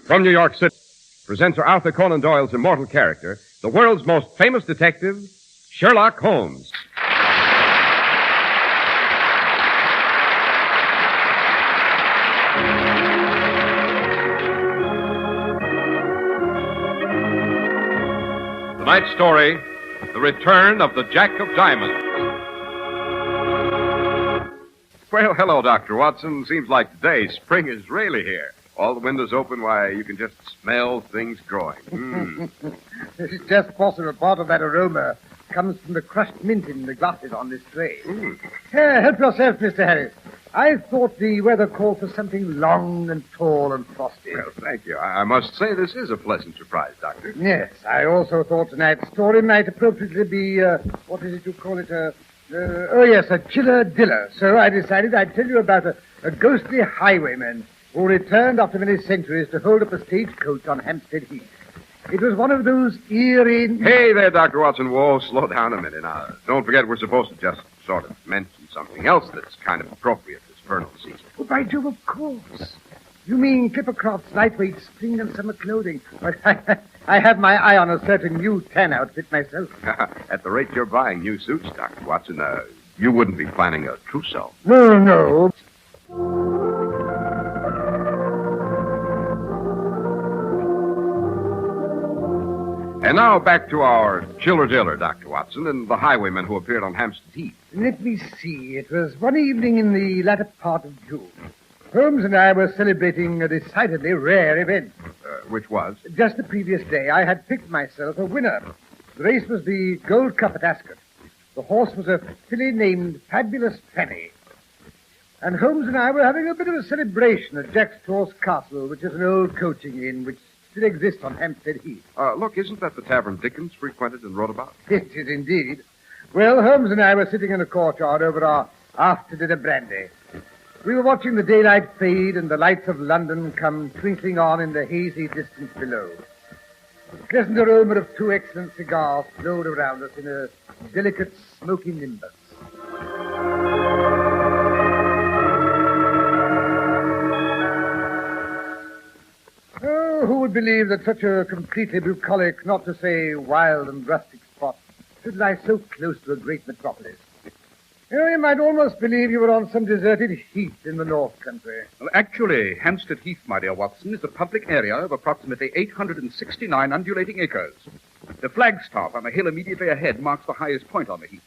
From New York City, presents Arthur Conan Doyle's immortal character, the world's most famous detective, Sherlock Holmes. Tonight's story, The Return of the Jack of Diamonds. Well, hello, Dr. Watson. Seems like today spring is really here. All the windows open, why, you can just smell things growing. It's just possible part of that aroma comes from the crushed mint in the glasses on this tray. Here, help yourself, Mr. Harris. I thought the weather called for something long and tall and frosty. Well, thank you. I must say this is a pleasant surprise, Doctor. Yes, I also thought tonight's story might appropriately be, what is it you call it, a chiller diller. So I decided I'd tell you about a ghostly highwayman who returned after many centuries to hold up a stagecoach on Hampstead Heath. It was one of those eerie... Hey there, Dr. Watson. Whoa, slow down a minute now. Don't forget we're supposed to just sort of mention something else that's kind of appropriate this vernal season. Oh, by Jove, of course. You mean Clippercroft's lightweight spring and summer clothing. I have my eye on a certain new tan outfit myself. At the rate you're buying new suits, Dr. Watson, you wouldn't be planning a trousseau. No. And now back to our chiller-diller, Dr. Watson, and the highwayman who appeared on Hampstead Heath. Let me see. It was one evening in the latter part of June. Holmes and I were celebrating a decidedly rare event. Which was? Just the previous day, I had picked myself a winner. The race was the Gold Cup at Ascot. The horse was a filly named Fabulous Fanny. And Holmes and I were having a bit of a celebration at Jack Straw's Castle, which is an old coaching inn which still exists on Hampstead Heath. Look, isn't that the tavern Dickens frequented and wrote about? It is indeed. Well, Holmes and I were sitting in the courtyard over our after-dinner brandy. We were watching the daylight fade and the lights of London come twinkling on in the hazy distance below. The pleasant aroma of two excellent cigars flowed around us in a delicate, smoky nimbus. Oh, who would believe that such a completely bucolic, not to say wild and rustic spot should lie so close to a great metropolis? You might almost believe you were on some deserted heath in the North Country. Well, actually, Hampstead Heath, my dear Watson, is a public area of approximately 869 undulating acres. The flagstaff on the hill immediately ahead marks the highest point on the heath,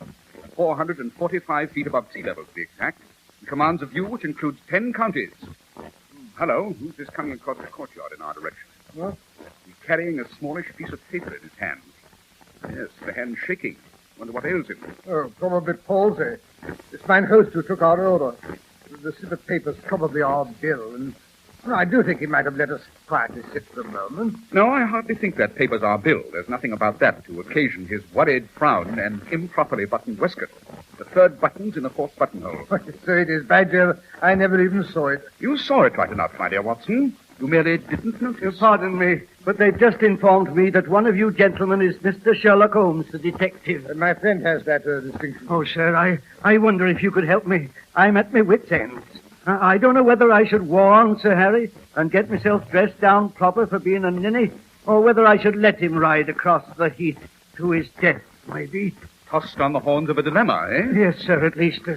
445 feet above sea level, to be exact, and commands a view which includes 10 counties. Hello, who's this coming across the courtyard in our direction? What? He's carrying a smallish piece of paper in his hand. Yes, the hand's shaking. Wonder what ails him. Oh, probably palsy. It's mine host who took our order. The slip of paper's probably our bill, and I do think he might have let us quietly sit for a moment. No, I hardly think that paper's our bill. There's nothing about that to occasion his worried frown and improperly buttoned waistcoat. The third button's in the fourth buttonhole. So it is, by Jove. I never even saw it. You saw it right enough, my dear Watson. You merely didn't notice. Pardon me, but they've just informed me that one of you gentlemen is Mr. Sherlock Holmes, the detective. My friend has that distinction. Oh, sir, I wonder if you could help me. I'm at my wit's end. I don't know whether I should warn Sir Harry and get myself dressed down proper for being a ninny, or whether I should let him ride across the heath to his death, maybe. Tossed on the horns of a dilemma, eh? Yes, sir, at least.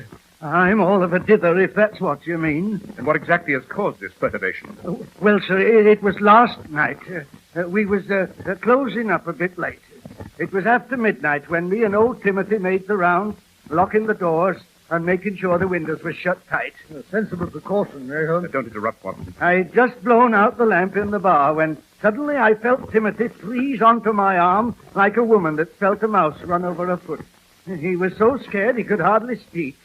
I'm all of a dither, if that's what you mean. And what exactly has caused this perturbation? Well, sir, it was last night. We was closing up a bit late. It was after midnight when me and old Timothy made the rounds, locking the doors and making sure the windows were shut tight. A sensible precaution, eh, Holmes? Don't interrupt, Watson. I'd just blown out the lamp in the bar when suddenly I felt Timothy freeze onto my arm like a woman that felt a mouse run over her foot. He was so scared he could hardly speak.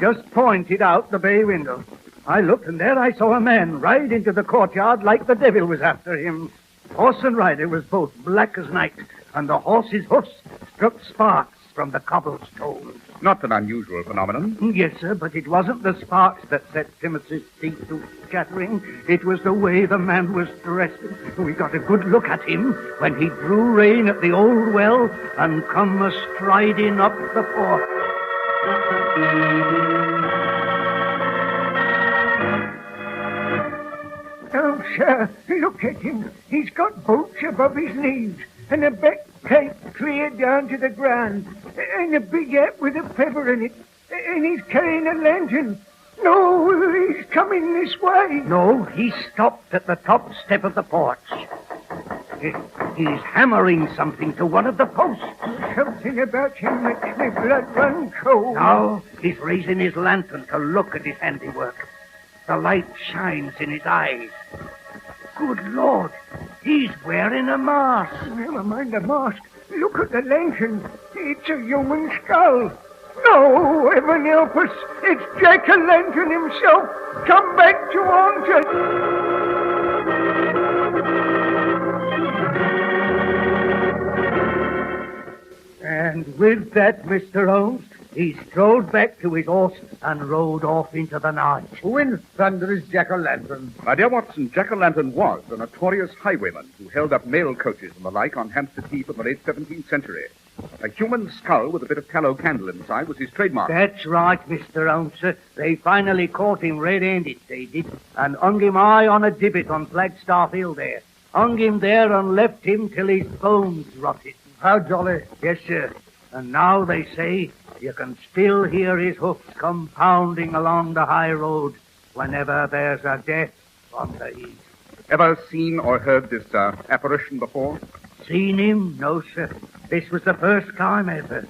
Just pointed out the bay window. I looked, and there I saw a man ride into the courtyard like the devil was after him. Horse and rider was both black as night, and the horse's hoofs struck sparks from the cobblestones. Not an unusual phenomenon. Yes, sir, but it wasn't the sparks that set Timothy's teeth to chattering. It was the way the man was dressed. We got a good look at him when he drew rein at the old well and come a-striding up the porch. Oh, sir, look at him. He's got boots above his knees and a back cape clear down to the ground and a big hat with a feather in it. And he's carrying a lantern. No, he's coming this way. No, he stopped at the top step of the porch. He's hammering something to one of the posts. Something about him makes my blood run cold. Now, he's raising his lantern to look at his handiwork. The light shines in his eyes. Good Lord, he's wearing a mask. Never mind the mask. Look at the lantern. It's a human skull. No, heaven help us. It's Jack-o'-lantern himself. Come back to haunt us. And with that, Mr. Holmes, he strolled back to his horse and rode off into the night. Who in thunder is Jack-o'-lantern? My dear Watson, Jack-o'-lantern was a notorious highwayman who held up mail coaches and the like on Hampstead Heath in the late 17th century. A human skull with a bit of tallow candle inside was his trademark. That's right, Mr. Holmes, sir. They finally caught him red-handed, they did, and hung him high on a gibbet on Flagstaff Hill there. Hung him there and left him till his bones rotted. How jolly. Yes, sir. And now they say you can still hear his hoofs come pounding along the high road whenever there's a death on the heath. Ever seen or heard this apparition before? Seen him? No, sir. This was the first time ever.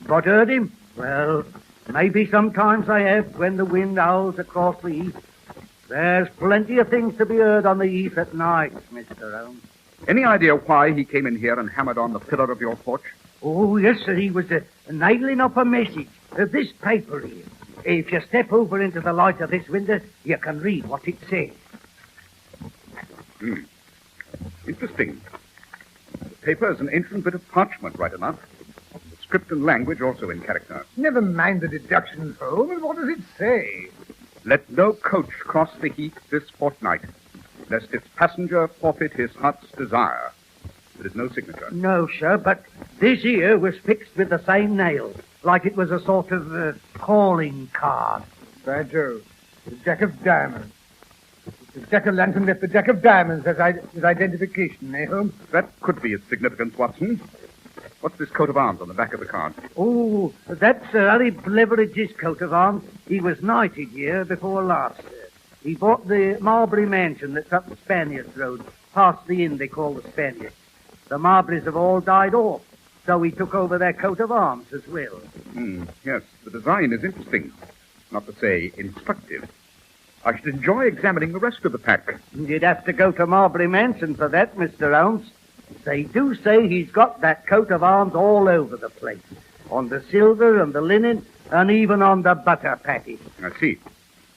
But heard him? Well, maybe sometimes I have when the wind howls across the heath. There's plenty of things to be heard on the heath at night, Mr. Holmes. Any idea why he came in here and hammered on the pillar of your porch? Oh, yes, sir. He was nailing up a message. This paper here. If you step over into the light of this window, you can read what it says. Interesting. The paper is an ancient bit of parchment, right enough. The script and language also in character. Never mind the deductions, Holmes. What does it say? Let no coach cross the heath this fortnight, lest its passenger forfeit his heart's desire. There is no signature. No, sir, but this here was fixed with the same nail, like it was a sort of calling card. By Jove, the Jack of Diamonds. The Jack-o'-lantern left the Jack of Diamonds as his identification, eh, Holmes? That could be its significance, Watson. What's this coat of arms on the back of the card? Oh, that's Sir Harry Bleveridge's coat of arms. He was knighted here before last. He bought the Marbury mansion that's up the Spaniards Road, past the inn they call the Spaniards. The Marburys have all died off, so he took over their coat of arms as well. Yes, the design is interesting, not to say instructive. I should enjoy examining the rest of the pack. You'd have to go to Marbury Mansion for that, Mr. Holmes. They do say he's got that coat of arms all over the place. On the silver and the linen, and even on the butter patty. I see.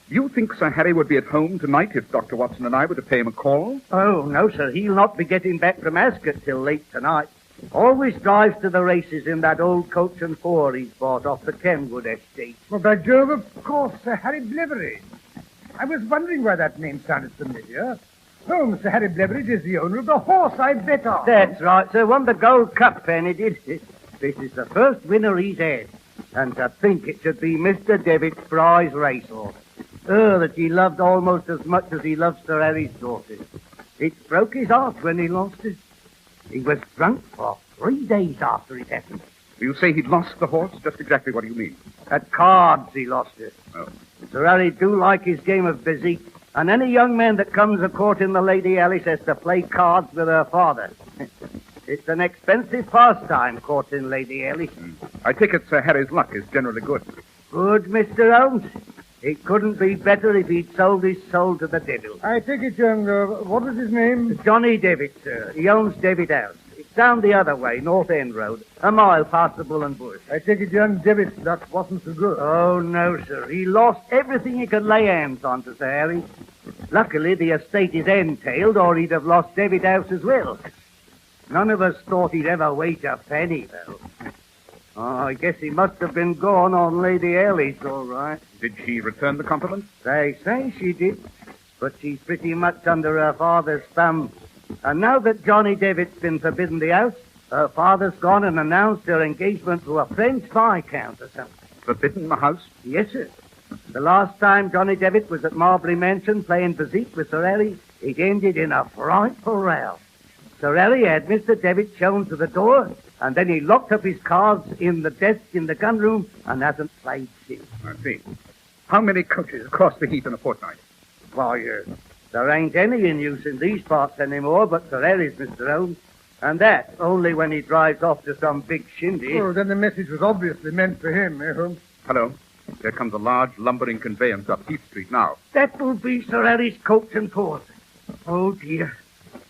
You think Sir Harry would be at home tonight if Dr. Watson and I were to pay him a call? Oh, no, sir. He'll not be getting back from Ascot till late tonight. Always drives to the races in that old coach and four he's bought off the Kenwood estate. Well, by Jove, of course, Sir Harry Bleveridge. I was wondering why that name sounded familiar. Holmes, Sir Harry Bleveridge is the owner of the horse I bet on. That's right, sir. Won the Gold Cup, Penny did. This is the first winner he's had. And to think it should be Mr. Devitt's prize racehorse. Her that he loved almost as much as he loved Sir Harry's daughter. It broke his heart when he lost her. He was drunk for 3 days after it happened. You say he'd lost the horse? Just exactly what do you mean? At cards he lost her. Oh. Sir Harry do like his game of busy, and any young man that comes a court in the Lady Alice has to play cards with her father. It's an expensive pastime, courting Lady Alice. I take it Sir Harry's luck is generally good. Good, Mr. Holmes. It couldn't be better if he'd sold his soul to the devil. I take it, young, what was his name? Johnny Devitt, sir. He owns Devitt House. It's down the other way, North End Road, a mile past the Bull and Bush. I take it young Devitt's luck wasn't so good. Oh, no, sir. He lost everything he could lay hands on to Sir Harry. Luckily, the estate is entailed, or he'd have lost Devitt House as well. None of us thought he'd ever wait a penny, though. Oh, I guess he must have been gone on Lady Alice, all right. Did she return the compliment? They say she did, but she's pretty much under her father's thumb. And now that Johnny Devitt's been forbidden the house, her father's gone and announced her engagement to a French viscount or something. Forbidden the house? Yes, sir. The last time Johnny Devitt was at Marbury Mansion playing physique with Sir Harry, it ended in a frightful row. Sir Harry had Mr. Devitt shown to the door, and then he locked up his cards in the desk in the gun room and hasn't played since. I see. How many coaches cross the heath in a fortnight? Why, there ain't any in use in these parts anymore but Sir Harry's, Mr. Holmes. And that only when he drives off to some big shindy. Oh, then the message was obviously meant for him, eh, Holmes? Hello. There comes a large lumbering conveyance up Heath Street now. That will be Sir Harry's coach and four. Oh, dear.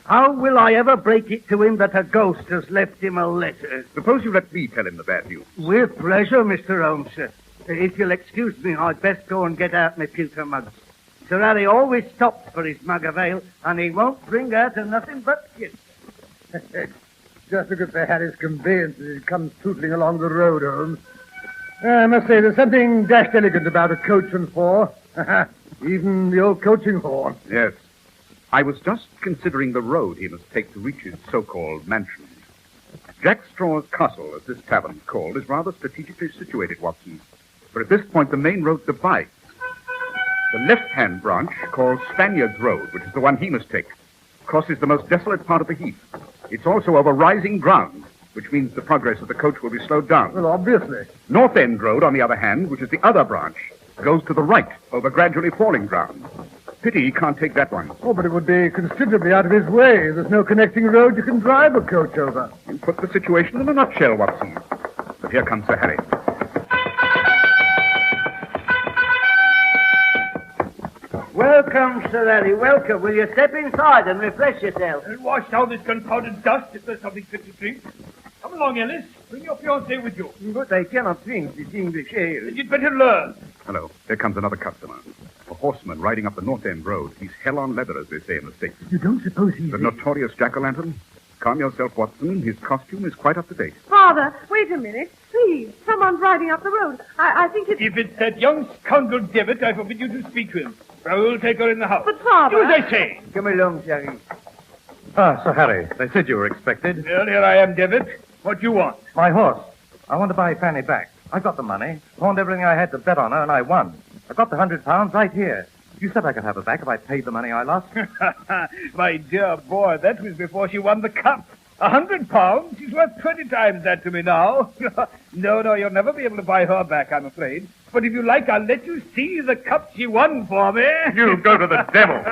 How will I ever break it to him that a ghost has left him a letter? Suppose you let me tell him the bad news. With pleasure, Mr. Holmes, sir. If you'll excuse me, I'd best go and get out my pewter mugs. Sir Harry always stops for his mug of ale, and he won't bring out nothing but kiss. Just look at Sir Harry's conveyance as it comes tootling along the road, Holmes. I must say, there's something dashed elegant about a coach and four. Even the old coaching horn. Yes. I was just considering the road he must take to reach his so-called mansion. Jack Straw's Castle, as this tavern's called, is rather strategically situated, Watson. For at this point, the main road divides. The left-hand branch, called Spaniard's Road, which is the one he must take, crosses the most desolate part of the heath. It's also over rising ground, which means the progress of the coach will be slowed down. Well, obviously. North End Road, on the other hand, which is the other branch, goes to the right over gradually falling ground. Pity he can't take that one. Oh, but it would be considerably out of his way. There's no connecting road you can drive a coach over. You put the situation in a nutshell, Watson. But here comes Sir Harry. Welcome, Sir Harry, welcome. Will you step inside and refresh yourself? And wash down this confounded dust if there's something fit to drink. Come along, Ellis. Bring your fiancée with you. But I cannot drink this English ale. You'd better learn. Hello. There comes another customer. A horseman riding up the North End Road. He's hell on leather, as they say in the States. You don't suppose he's... The notorious jack-o'-lantern? Calm yourself, Watson. His costume is quite up to date. Father, wait a minute. Please, someone's riding up the road. I think it's... If it's that young scoundrel Devitt, I forbid you to speak to him. I will take her in the house. But, Father... Do as I say. Come along, Harry. Ah, Sir Harry, they said you were expected. Well, here I am, Devitt. What do you want? My horse. I want to buy Fanny back. I got the money, pawned everything I had to bet on her, and I won. I got the £100 right here. You said I could have her back if I paid the money I lost. My dear boy, that was before she won the cup. £100? She's worth 20 times that to me now. No, you'll never be able to buy her back, I'm afraid. But if you like, I'll let you see the cup she won for me. You go to the devil.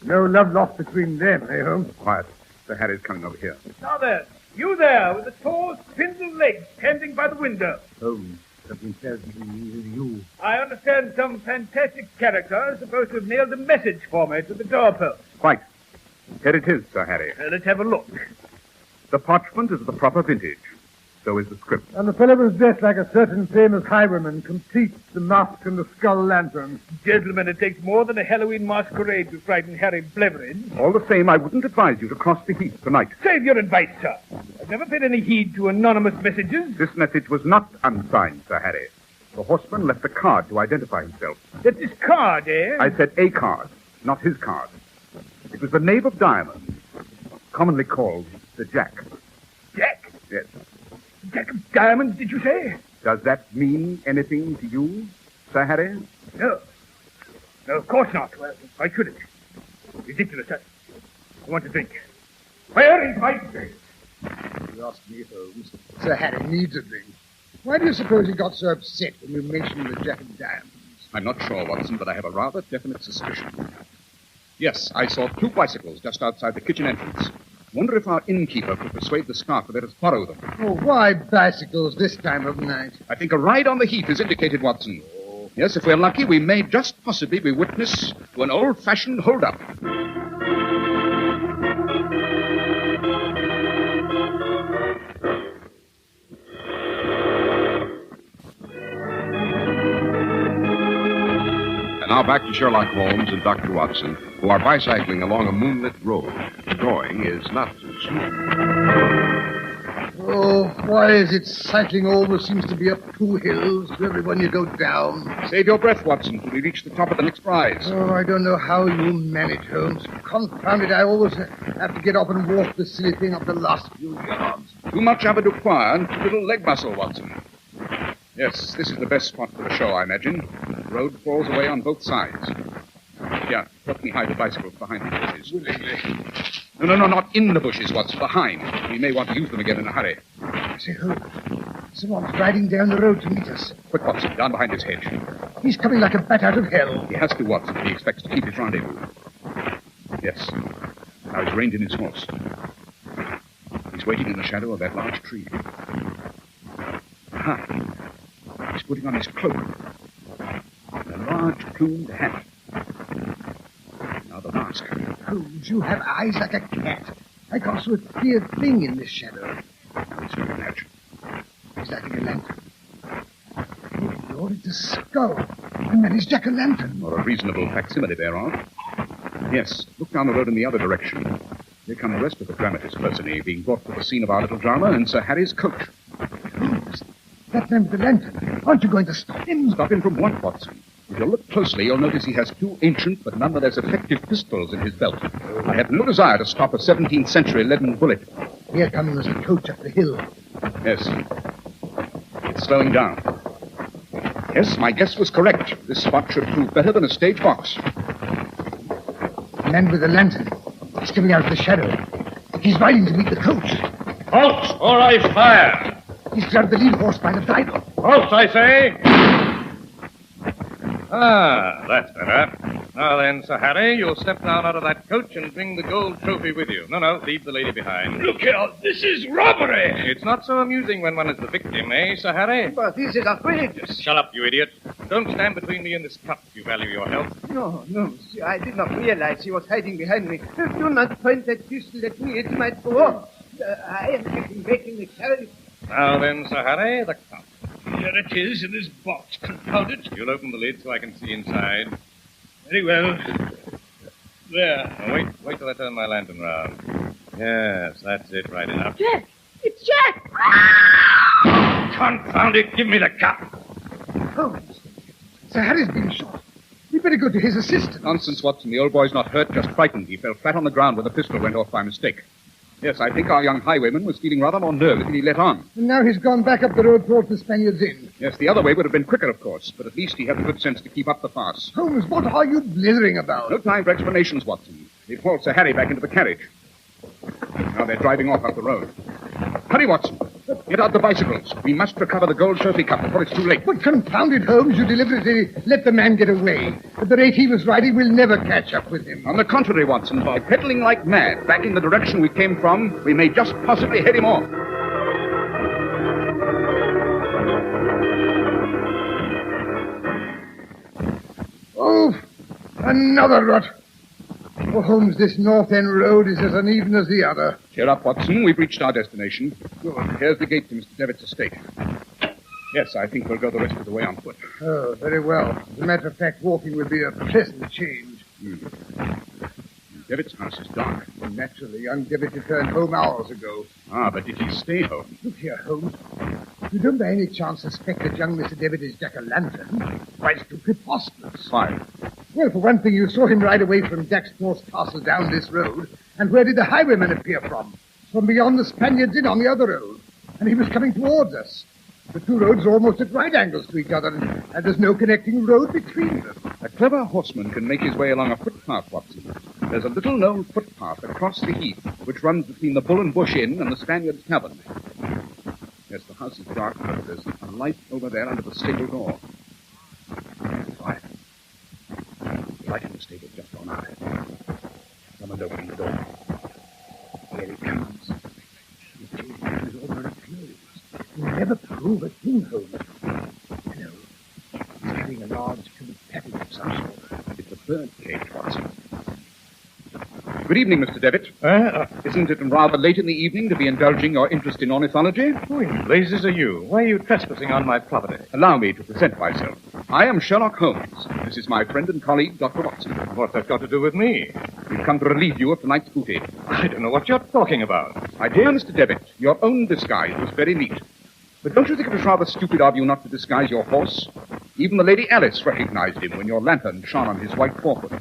No love lost between them, eh, Holmes? Quiet. Sir Harry's coming over here. Now then, you there with the tall, spindle legs standing by the window. Holmes, something tells me you. I understand some fantastic character is supposed to have nailed a message for me to the doorpost. Quite. Here it is, Sir Harry. Let's have a look. The parchment is of the proper vintage. So is the script. And the fellow was dressed like a certain famous highwayman, complete the mask and the skull lantern. Gentlemen, it takes more than a Halloween masquerade to frighten Harry Bleveridge. All the same, I wouldn't advise you to cross the heath tonight. Save your advice, sir. I've never paid any heed to anonymous messages. This message was not unsigned, Sir Harry. The horseman left a card to identify himself. That's his card, eh? I said a card, not his card. It was the knave of diamonds, commonly called the Jack. Jack? Yes. Jack of diamonds, did you say? Does that mean anything to you, Sir Harry? No. No, of course not. Well, why should it? Ridiculous. I want to drink. Where is my drink? You ask me, Holmes. Sir Harry needs a drink. Why do you suppose he got so upset when you mentioned the Jack of Diamonds? I'm not sure, Watson, but I have a rather definite suspicion. Yes, I saw 2 bicycles just outside the kitchen entrance. Wonder if our innkeeper could persuade the staff to let us borrow them. Oh, why bicycles this time of night? I think a ride on the heath is indicated, Watson. Yes, if we're lucky, we may just possibly be witness to an old-fashioned hold-up. And now back to Sherlock Holmes and Dr. Watson, who are bicycling along a moonlit road. The going is not too smooth. Oh, why is it cycling always seems to be up 2 hills to every one you go down? Save your breath, Watson, till we reach the top of the next rise. Oh, I don't know how you manage, Holmes. Confound it, I always have to get up and walk the silly thing up the last few yards. Too much avoirdupois and too little leg muscle, Watson. Yes, this is the best spot for the show, I imagine. The road falls away on both sides. Yeah, help me hide the bicycles behind the bushes. No, not in the bushes, Watson, behind. We may want to use them again in a hurry. Say, Holmes, someone's riding down the road to meet us. Quick, Watson, down behind this hedge. He's coming like a bat out of hell. He has to, Watson, if he expects to keep his rendezvous. Yes. Now he's reined in his horse. He's waiting in the shadow of that large tree. Aha. He's putting on his cloak. And a large plumed hat. Now the mask. Holmes, you have eyes like a cat. I can't see a clear thing in this shadow. Now he's looking at you. He's lighting a lantern. Good Lord, it's a skull. And that is Jack-o'-lantern. Or a reasonable facsimile thereof. Yes, look down the road in the other direction. Here come the rest of the dramatis personae being brought to the scene of our little drama in Sir Harry's coach. Holmes, that man with the lantern. Aren't you going to stop him? Stop him from what, Watson? If you'll look closely, you'll notice he has two ancient but none the less effective pistols in his belt. I have no desire to stop a 17th century leaden bullet. Here comes a coach up the hill. Yes. It's slowing down. Yes, my guess was correct. This spot should prove better than a stage box. The man with the lantern. He's coming out of the shadow. He's riding to meet the coach. Halt, or I fire! He's grabbed the lead horse by the bridle. Halt, I say! Ah, that's better. Now then, Sir Harry, you'll step down out of that coach and bring the gold trophy with you. No, leave the lady behind. Look here, this is robbery. It's not so amusing when one is the victim, eh, Sir Harry? But this is outrageous. Shut up, you idiot. Don't stand between me and this cup if you value your health. No, monsieur, I did not realize he was hiding behind me. Do not point that pistol at me. It might go off. I am getting back in the carriage. Now then, Sir Harry, the cup. Here it is in this box. Confound it. You'll open the lid so I can see inside. Very well. There. Now, wait till I turn my lantern round. Yes, that's it, right enough. Jack! It's Jack! Confound it, give me the cup. Holmes, Sir Harry's been shot. We'd better go to his assistance. Nonsense, Watson. The old boy's not hurt, just frightened. He fell flat on the ground when the pistol went off by mistake. Yes, I think our young highwayman was feeling rather more nervous than he let on. And now he's gone back up the road towards the Spaniards Inn. Yes, the other way would have been quicker, of course, but at least he had the good sense to keep up the farce. Holmes, what are you blithering about? No time for explanations, Watson. They've hauled Sir Harry back into the carriage. Now they're driving off up the road. Hurry, Watson. Get out the bicycles. We must recover the gold trophy cup before it's too late. But confound it, Holmes, you deliberately let the man get away. At the rate he was riding, we'll never catch up with him. On the contrary, Watson, by pedaling like mad back in the direction we came from, we may just possibly head him off. Oh, another rut. Oh, Holmes, this North End road is as uneven as the other. Cheer up, Watson. We've reached our destination. Good. Here's the gate to Mr. Devitt's estate. Yes, I think we'll go the rest of the way on foot. Oh, very well. As a matter of fact, walking would be a pleasant change. Devitt's house is dark. Well, naturally, young Devitt returned home hours ago. Ah, but did he stay home? Look here, Holmes. You don't by any chance suspect that young Mr. Devitt is Jack-o'-lantern? Why, it's too preposterous. Why? Well, for one thing, you saw him ride away from Jack's horse castle down this road. And where did the highwayman appear from? From beyond the Spaniards Inn on the other road. And he was coming towards us. The two roads are almost at right angles to each other, and there's no connecting road between them. A clever horseman can make his way along a footpath, Watson. There's a little-known footpath across the heath, which runs between the Bull and Bush Inn and the Spaniard's Tavern. Yes, the house is dark, but there's a light over there under the stable door. Quiet. The light in the stable's just gone out. Someone's opening the door. Here he comes. The gate is already closed. You'll never prove a thing, Holmes. Hello. He's carrying a large package of some sort. It's a bird cage, Watson. Good evening, Mr. Devitt. Isn't it rather late in the evening to be indulging your interest in ornithology? Who in blazes are you? Why are you trespassing on my property? Allow me to present myself. I am Sherlock Holmes. This is my friend and colleague, Dr. Watson. What's that got to do with me? We've come to relieve you of tonight's booty. I don't know what you're talking about. My dear Mr. Devitt, your own disguise was very neat. But don't you think it was rather stupid of you not to disguise your horse? Even the Lady Alice recognized him when your lantern shone on his white forefoot.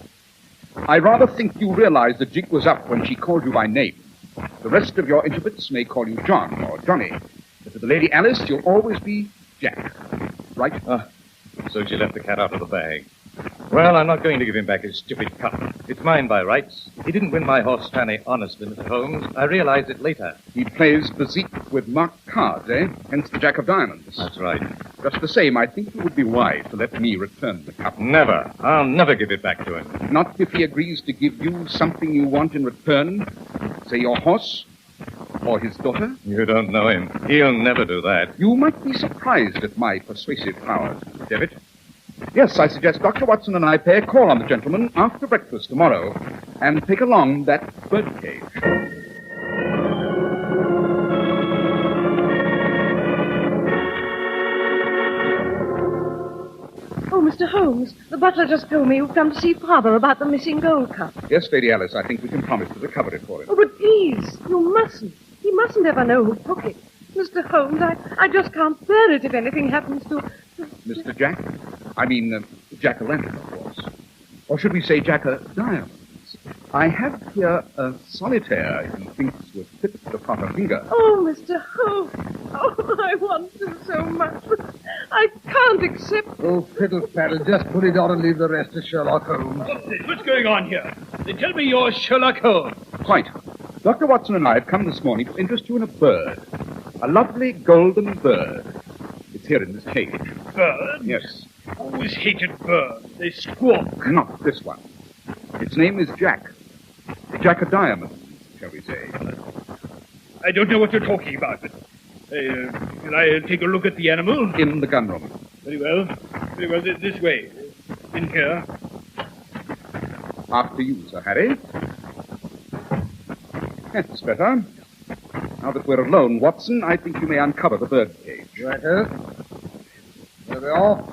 I rather think you realized the jig was up when she called you by name. The rest of your intimates may call you John or Johnny, but to the Lady Alice, you'll always be Jack. Right? So she left the cat out of the bag. Well, I'm not going to give him back his stupid cup. It's mine by rights. He didn't win my horse Stanley honestly, Mr. Holmes. I realized it later. He plays bezique with marked cards, eh? Hence the Jack of Diamonds. That's right. Just the same, I think it would be wise to let me return the cup. Never. I'll never give it back to him. Not if he agrees to give you something you want in return. Say your horse or his daughter. You don't know him. He'll never do that. You might be surprised at my persuasive powers, Mr. Devitt. Yes, I suggest Dr. Watson and I pay a call on the gentleman after breakfast tomorrow and take along that birdcage. Oh, Mr. Holmes, the butler just told me you've come to see Father about the missing gold cup. Yes, Lady Alice, I think we can promise to recover it for him. Oh, but please, you mustn't. He mustn't ever know who took it. Mr. Holmes, I just can't bear it if anything happens to... Mr. Jack? I mean, Jack-o'-lantern, of course. Or should we say Jack-o'-diamonds? I have here a solitaire he thinks would fit the proper finger. Oh, Mr. Holmes. Oh, I want to so much, but I can't accept... Oh, fiddle-faddle, just put it on and leave the rest to Sherlock Holmes. What's this? What's going on here? They tell me you're Sherlock Holmes. Quite. Dr. Watson and I have come this morning to interest you in a bird. A lovely golden bird. It's here in this cage. Bird? Yes. Always hated birds. They squawk. Not this one. Its name is Jack. The Jack of Diamonds, shall we say. I don't know what you're talking about, but... can I take a look at the animal? In the gun room. Very well. Very well. This way. In here. After you, Sir Harry. That's better. Now that we're alone, Watson, I think you may uncover the bird cage. Righto. There we are.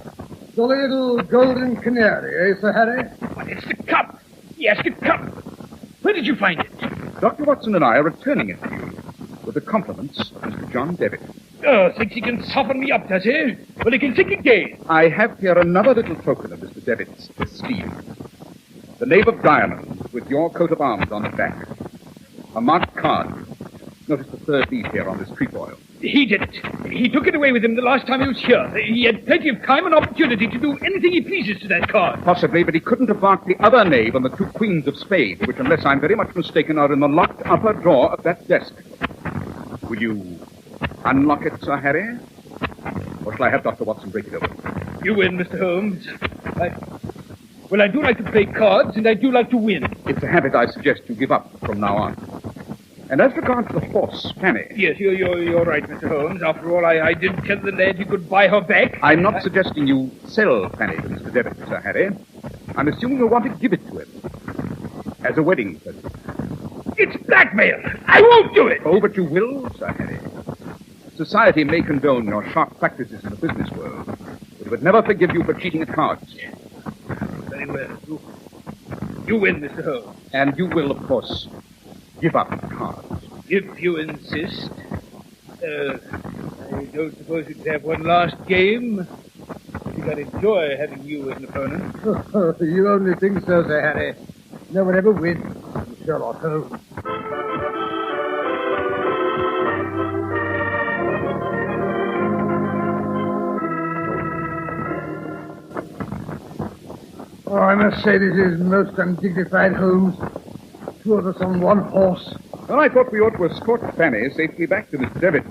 Jolly little golden canary, eh, Sir Harry? But it's the cup. Yes, the cup. Where did you find it? Dr. Watson and I are returning it to you with the compliments of Mr. John Devitt. Oh, thinks he can soften me up, does he? Well, he can think again. I have here another little token of Mr. Devitt's esteem. The knave of diamonds with your coat of arms on the back. A marked card. Notice the third leaf here on this trefoil. He did it. He took it away with him the last time he was here. He had plenty of time and opportunity to do anything he pleases to that card. Possibly, but he couldn't have marked the other knave and the two queens of spades, which, unless I'm very much mistaken, are in the locked upper drawer of that desk. Will you unlock it, Sir Harry? Or shall I have Dr. Watson break it open? You win, Mr. Holmes. Well, I do like to play cards, and I do like to win. It's a habit I suggest you give up from now on. And as regards the horse, Fanny... Yes, you're right, Mr. Holmes. After all, I did tell the lad you could buy her back. I'm not suggesting you sell Fanny to Mr. Devitt, Sir Harry. I'm assuming you want to give it to him. As a wedding present. It's blackmail. I won't do it. Oh, but you will, Sir Harry. Society may condone your sharp practices in the business world, but it would never forgive you for cheating at cards. Very well. You win, Mr. Holmes. And you will, of course, give up the cards. If you insist. I don't suppose you could have one last game. I think I'd enjoy having you as an opponent. You only think so, Sir Harry. No one ever wins. Sherlock Holmes. Oh, I must say this is most undignified, Holmes. Two of us on one horse. Well, I thought we ought to escort Fanny safely back to Mr. Devitt.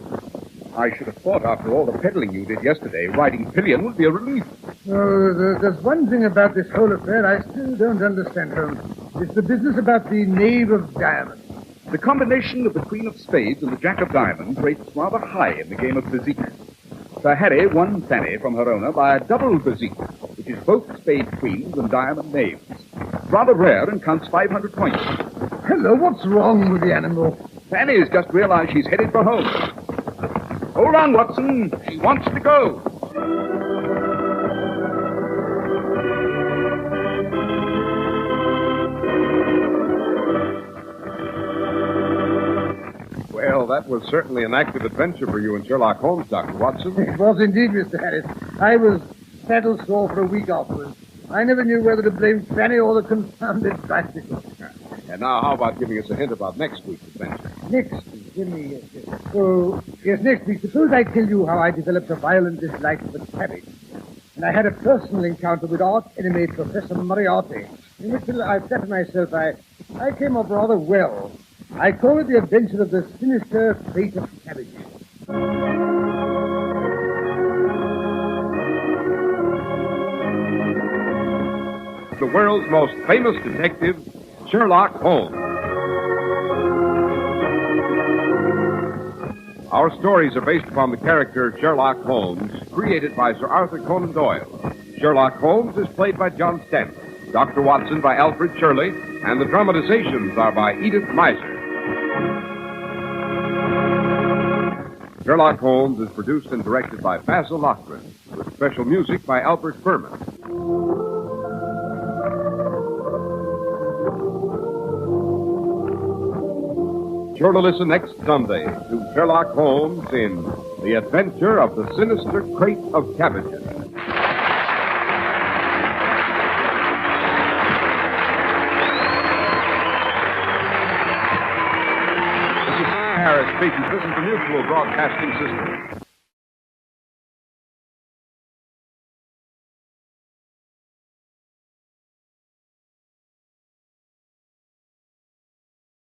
I should have thought, after all the peddling you did yesterday, riding pillion would be a relief. Oh, there's one thing about this whole affair I still don't understand, Holmes. It's the business about the knave of diamonds. The combination of the queen of spades and the jack of diamonds rates rather high in the game of bezique. Sir Harry won Fanny from her owner by a double bezique, which is both spade queens and diamond knaves. Rather rare and counts 500 points. Hello, what's wrong with the animal? Fanny's just realized she's headed for home. Hold on, Watson. She wants to go. Well, that was certainly an active adventure for you and Sherlock Holmes, Dr. Watson. It was indeed, Mr. Harris. I was saddle sore for a week afterwards. I never knew whether to blame Fanny or the confounded bicycle. And now, how about giving us a hint about next week's adventure? Next week, give me... Oh, yes, next week. Suppose I tell you how I developed a violent dislike for cabbage. and I had a personal encounter with arch enemy Professor Moriarty, in which I said to myself, I came off rather well. I call it the adventure of the sinister fate of cabbage. The world's most famous detective, Sherlock Holmes. Our stories are based upon the character Sherlock Holmes, created by Sir Arthur Conan Doyle. Sherlock Holmes is played by John Stanley, Dr. Watson by Alfred Shirley, and the dramatizations are by Edith Meiser. Sherlock Holmes is produced and directed by Basil Lochran, with special music by Albert Berman. Sure to listen next Sunday to Sherlock Holmes in The Adventure of the Sinister Crate of Cabbages. This is Harris speaking. This is the Mutual Broadcasting System.